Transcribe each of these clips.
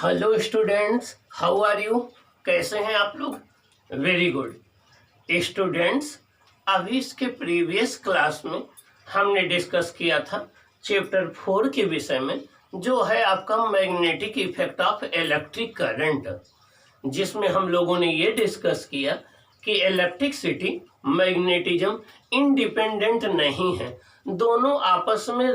Hello students, how are you? कैसे हैं आप लोग? Very good students. अभी इसके प्रीवियस क्लास में हमने डिस्कस किया था चैप्टर 4 के विषय में, जो है आपका magnetic effect of electric current, जिसमें हम लोगों ने ये डिस्कस किया कि इलेक्ट्रिसिटी मैग्नेटिज्म इंडिपेंडेंट नहीं है, दोनों आपस में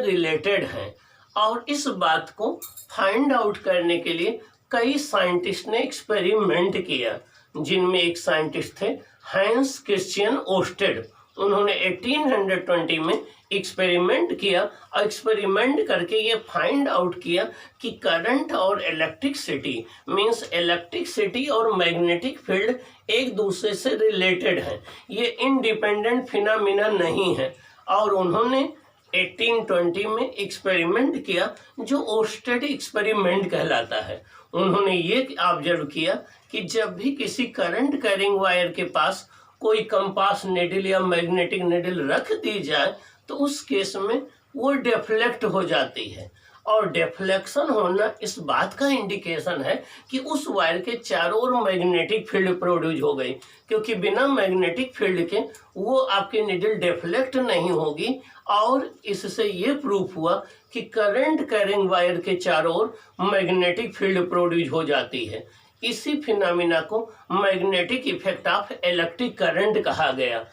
रिलेटेड हैं और इस बात को फाइंड आउट करने के लिए कई साइंटिस्ट ने एक्सपेरिमेंट किया, जिनमें एक साइंटिस्ट थे हाइंस क्रिश्चियन ओस्टेड। उन्होंने 1820 में एक्सपेरिमेंट किया और एक्सपेरिमेंट करके ये फाइंड आउट किया कि करंट और इलेक्ट्रिसिटी मींस इलेक्ट्रिसिटी और मैग्नेटिक फील्ड एक दूसरे से रिलेटेड हैं, ये इंडिपेंडेंट फिनोमिना नहीं है। और उन्होंने 1820 में एक्सपेरिमेंट किया जो ओस्टेड एक्सपेरिमेंट कहलाता है। उन्होंने ये ऑब्जर्व किया कि जब भी किसी करंट कैरिंग वायर के पास कोई कंपास निडल या मैग्नेटिक निडल रख दी जाए तो उस केस में वो डिफ्लेक्ट हो जाती है, और डिफ्लेक्शन होना इस बात का इंडिकेशन है कि उस वायर के चारों ओर मैग्नेटिक फील्ड प्रोड्यूस हो गई, क्योंकि बिना मैग्नेटिक फील्ड के वो आपकी निडल डिफ्लेक्ट नहीं होगी। और इससे ये प्रूफ हुआ कि करंट कैरिंग वायर के चारों ओर मैग्नेटिक फील्ड प्रोड्यूस हो जाती है। इसी फिनोमिना को magnetic effect of electric current कहा गया।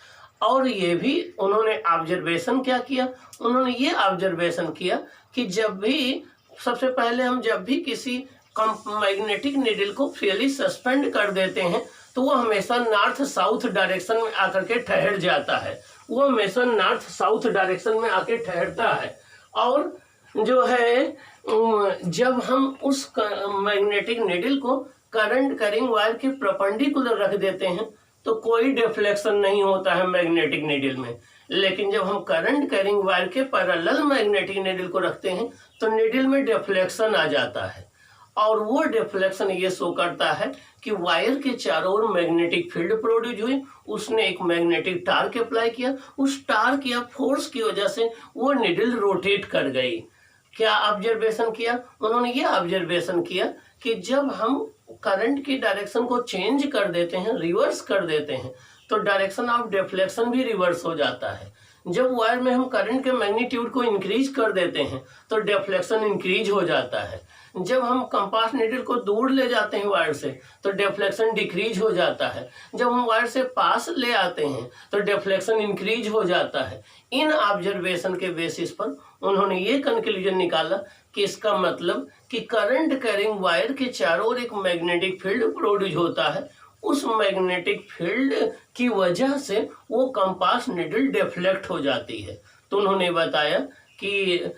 और ये भी उन्होंने ऑब्जर्वेशन क्या किया, उन्होंने ये ऑब्जर्वेशन किया कि जब भी सबसे पहले हम जब भी किसी मैग्नेटिक निडल को फ्रीली सस्पेंड कर देते हैं तो वो हमेशा नॉर्थ साउथ डायरेक्शन में आकर के ठहर जाता है, वो हमेशा नॉर्थ साउथ डायरेक्शन में आके ठहरता है। और जो है जब हम उस मैग्नेटिक निडल को करंट कैरिंग वायर के परपेंडिकुलर रख देते हैं तो कोई डिफ्लेक्शन नहीं होता है मैग्नेटिक निडल में, लेकिन जब हम करंट कैरिंग वायर के पैरेलल मैग्नेटिक निडल को रखते हैं तो निडल में डिफ्लेक्शन आ जाता है। और वो डिफ्लेक्शन ये शो करता है कि वायर के चारों ओर मैग्नेटिक फील्ड प्रोड्यूस हुई, उसने एक मैग्नेटिक टार्क अप्लाई किया, उस टार्क या फोर्स की वजह से वो निडल रोटेट कर गई। क्या ऑब्जर्वेशन किया उन्होंने? ये ऑब्जर्वेशन किया कि जब हम करंट की डायरेक्शन को चेंज कर देते हैं, रिवर्स कर देते हैं, तो डायरेक्शन ऑफ डिफ्लेक्शन भी रिवर्स हो जाता है। जब वायर में हम करंट के मैग्नीट्यूड को इंक्रीज कर देते हैं तो डिफ्लेक्शन इंक्रीज हो जाता है। जब हम कंपास निडल को दूर ले जाते हैं वायर से तो डिफ्लेक्शन डिक्रीज हो जाता है। जब हम वायर से पास ले आते हैं तो डिफ्लेक्शन इंक्रीज हो जाता है। इन ऑब्जर्वेशन के बेसिस पर उन्होंने ये कंक्लूजन निकाला कि इसका मतलब कि करंट कैरिंग वायर के चारों ओर एक मैग्नेटिक फील्ड प्रोड्यूस होता है, उस मैग्नेटिक फील्ड की वजह से वो कंपास निडल डिफ्लेक्ट हो जाती है। तो उन्होंने बताया कि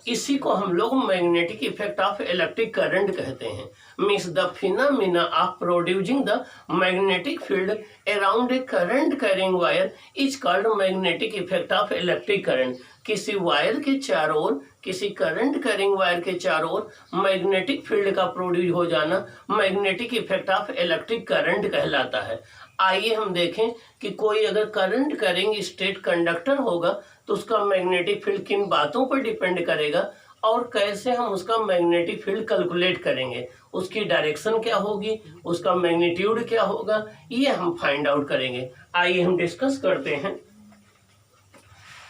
इसी को हम लोग magnetic effect of electric current कहते हैं। Means the phenomena of producing the magnetic field around a current carrying wire is called magnetic effect of electric current. किसी वायर के चारों ओर, किसी करंट कैरिंग वायर के चारों ओर मैग्नेटिक फील्ड का produce हो जाना magnetic effect of electric current कहलाता है। आइए हम देखें कि कोई अगर करंट कैरिंग स्टेट कंडक्टर होगा तो उसका मैग्नेटिक फील्ड किन बातों पर डिपेंड करेगा और कैसे हम उसका मैग्नेटिक फील्ड कैलकुलेट करेंगे, उसकी डायरेक्शन क्या होगी, उसका मैग्नीट्यूड क्या होगा, ये हम फाइंड आउट करेंगे। आइए हम डिस्कस करते हैं।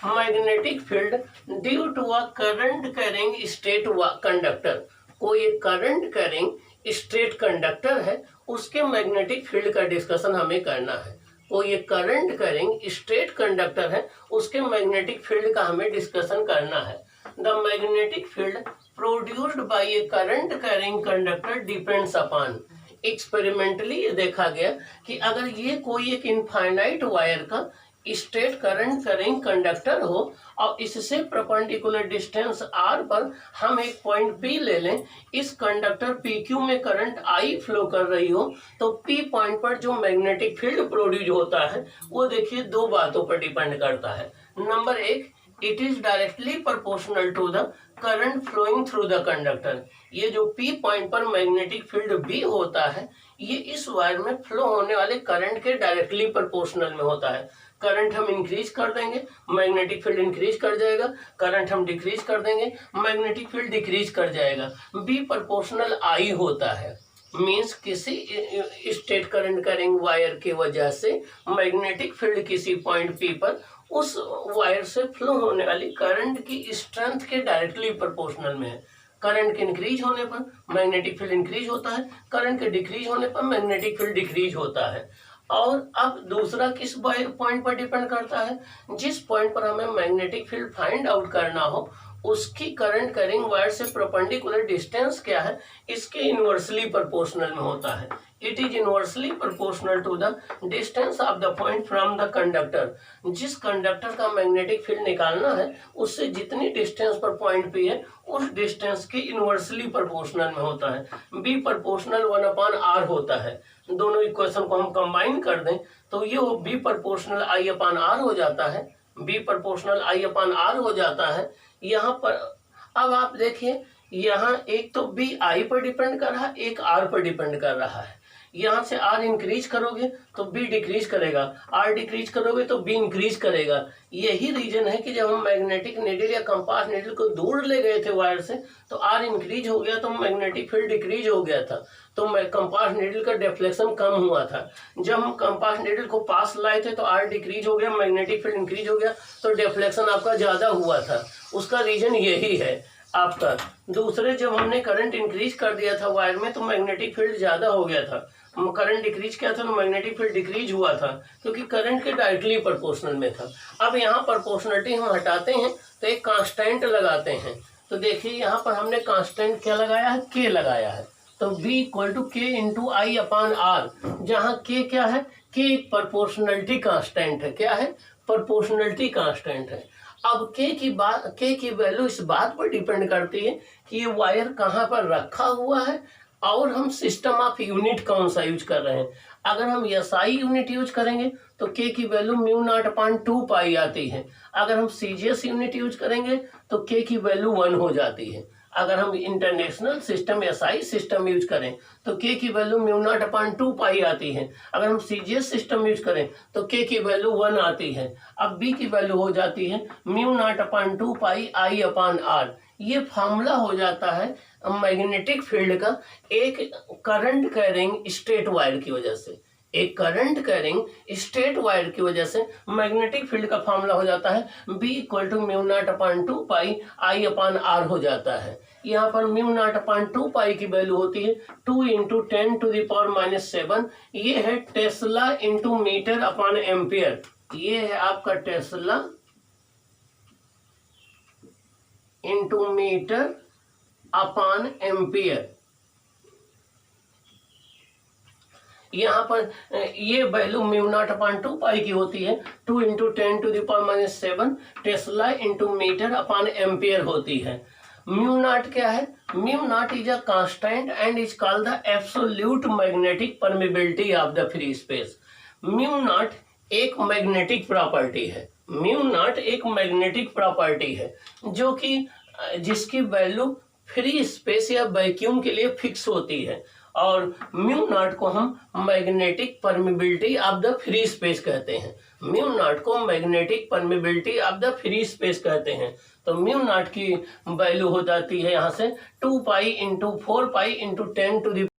Magnetic field due to a current carrying straight conductor. कोई एक करंट कैरिंग स्टेट कंडक्टर है, उसके मैग्नेटिक फील्ड का डिस्कशन हमें करना है। कोई एक करंट कैरिंग स्टेट कंडक्टर है, उसके मैग्नेटिक फील्ड का हमें डिस्कशन करना है। The magnetic field produced by A current carrying conductor depends upon. Experimentally ये देखा गया कि अगर ये कोई एक इनफाइनाइट वायर का स्टेट करंट कैरिंग कंडक्टर हो और इससे परपेंडिकुलर डिस्टेंस r पर हम एक पॉइंट P ले लें, इस कंडक्टर PQ में करंट I फ्लो कर रही हो, तो P पॉइंट पर जो मैग्नेटिक फील्ड प्रोड्यूस होता है वो देखिए दो बातों पर डिपेंड करता है। नंबर एक, it is directly proportional to the current flowing through the conductor. ये जो P पॉइंट पर मैग्नेटिक फील्ड B होता है, ये इस वायर में फ्लो होने वाले करंट के डायरेक्टली प्रोपोर्शनल में होता है। करंट हम इंक्रीज कर देंगे, मैग्नेटिक फील्ड इंक्रीज कर जाएगा, करंट हम डिक्रीज कर देंगे, मैग्नेटिक फील्ड डिक्रीज कर जाएगा। बी प्रोपोर्शनल आई होता है, मीन्स किसी स्टेट करंट कैरिंग वायर की वजह से मैग्नेटिक फील्ड किसी पॉइंट पी पर उस वायर से फ्लो होने वाली करंट की स्ट्रेंथ के डायरेक्टली प्रोपोर्शनल में है। करंट के इंक्रीज होने पर मैग्नेटिक फील्ड इंक्रीज होता है, करंट के डिक्रीज होने पर मैग्नेटिक फील्ड डिक्रीज होता है। और अब दूसरा किस पॉइंट पर डिपेंड करता है, जिस पॉइंट पर हमें मैग्नेटिक फील्ड फाइंड आउट करना हो उसकी करंट कैरिंग वायर से परपेंडिकुलर डिस्टेंस क्या है, इसके इनवर्सली प्रोपोर्शनल में होता है। It is inversely proportional to the distance of the point from the conductor. जिस कंडक्टर का मैग्नेटिक फील्ड निकालना है उससे जितनी डिस्टेंस पर पॉइंट पी है उस डिस्टेंस के इनवर्सली प्रोपोर्शनल में होता है। बी प्रोपोर्शनल 1/r होता है। दोनों इक्वेशन को हम कंबाइन कर दें तो ये बी प्रोपोर्शनल I/r हो जाता है, बी प्रोपोर्शनल I/r हो जाता है। यहाँ पर अब आप देखिए, यहाँ एक तो बी आई पर डिपेंड कर रहा है, एक आर पर डिपेंड कर रहा है। यहाँ से आर इंक्रीज करोगे तो बी डिक्रीज करेगा, आर डिक्रीज करोगे तो बी इंक्रीज करेगा। यही रीजन है कि जब हम मैग्नेटिक नीडल या कंपास नीडल को दूर ले गए थे वायर से तो आर इंक्रीज हो गया तो मैग्नेटिक फील्ड डिक्रीज हो गया था, तो कंपास नीडल का डिफ्लेक्शन कम हुआ था। जब हम कंपास नीडल को पास लाए थे तो आर डिक्रीज हो गया, मैग्नेटिक फील्ड इंक्रीज हो गया, तो डिफ्लेक्शन आपका ज्यादा हुआ था। उसका रीजन यही है आपका। दूसरे जब हमने करंट इंक्रीज कर दिया था वायर में तो मैग्नेटिक फील्ड ज्यादा हो गया था, करंट डिक्रीज किया था तो मैग्नेटिक फील्ड डिक्रीज हुआ था, क्योंकि करंट के डायरेक्टली प्रोपोर्शनल में था। अब यहाँ प्रोपोर्शनलिटी हम हटाते हैं तो एक कांस्टेंट लगाते हैं। तो देखिए यहाँ पर हमने कांस्टेंट क्या लगाया है, के लगाया है। तो B इक्वल टू के इंटू I/r, जहाँ के क्या है, के प्रोपोर्शनलिटी कांस्टेंट है। क्या है, प्रोपोर्शनलिटी कांस्टेंट है। अब के की वैल्यू इस बात पर डिपेंड करती है कि ये वायर कहाँ पर रखा हुआ है और हम सिस्टम ऑफ यूनिट कौन सा यूज कर रहे हैं। अगर हम SI यूनिट यूज करेंगे तो के की वैल्यू μ0/2 पाई आती है। अगर हम CGS यूनिट यूज करेंगे तो के की वैल्यू 1 हो जाती है। अगर हम international system SI system use करें तो के की वैल्यू μ0/2 पाई आती है। अगर हम CGS सिस्टम यूज करें तो के की वैल्यू 1 आती है। अब बी की वैल्यू हो जाती है μ0/2 पाई I/r। ये फार्मूला हो जाता है मैग्नेटिक फील्ड का एक करंट कैरिंग स्ट्रेट वायर की वजह से। एक करंट कैरिंग स्ट्रेट वायर की वजह से मैग्नेटिक फील्ड का फार्मूला हो जाता है B equal to μ0/2 pi I/r हो जाता है। यहाँ पर μ0/2 पाई की वैल्यू होती है 2 × 10⁻⁻7। ये है tesla into metre upon ampere. ये है आपका tesla into metre upon ampere. यहाँ पर ये वैल्यू μ0/2 पाई की होती है 2 × 10⁻⁻7 tesla into metre upon ampere होती है। μ0 क्या है, μ0 is a constant and is called the absolute magnetic permeability of the free space. μ0 एक मैग्नेटिक प्रॉपर्टी है, μ0 एक मैग्नेटिक प्रॉपर्टी है जो कि जिसकी वैल्यू फ्री स्पेस या वैक्यूम के लिए फिक्स होती है। और μ0 को हम magnetic permeability of the free space कहते हैं। μ0 को magnetic permeability of the free space कहते हैं। तो μ0 की वैल्यू हो जाती है यहाँ से 2 पाई × 4 पाई × 10⁻⁻⁻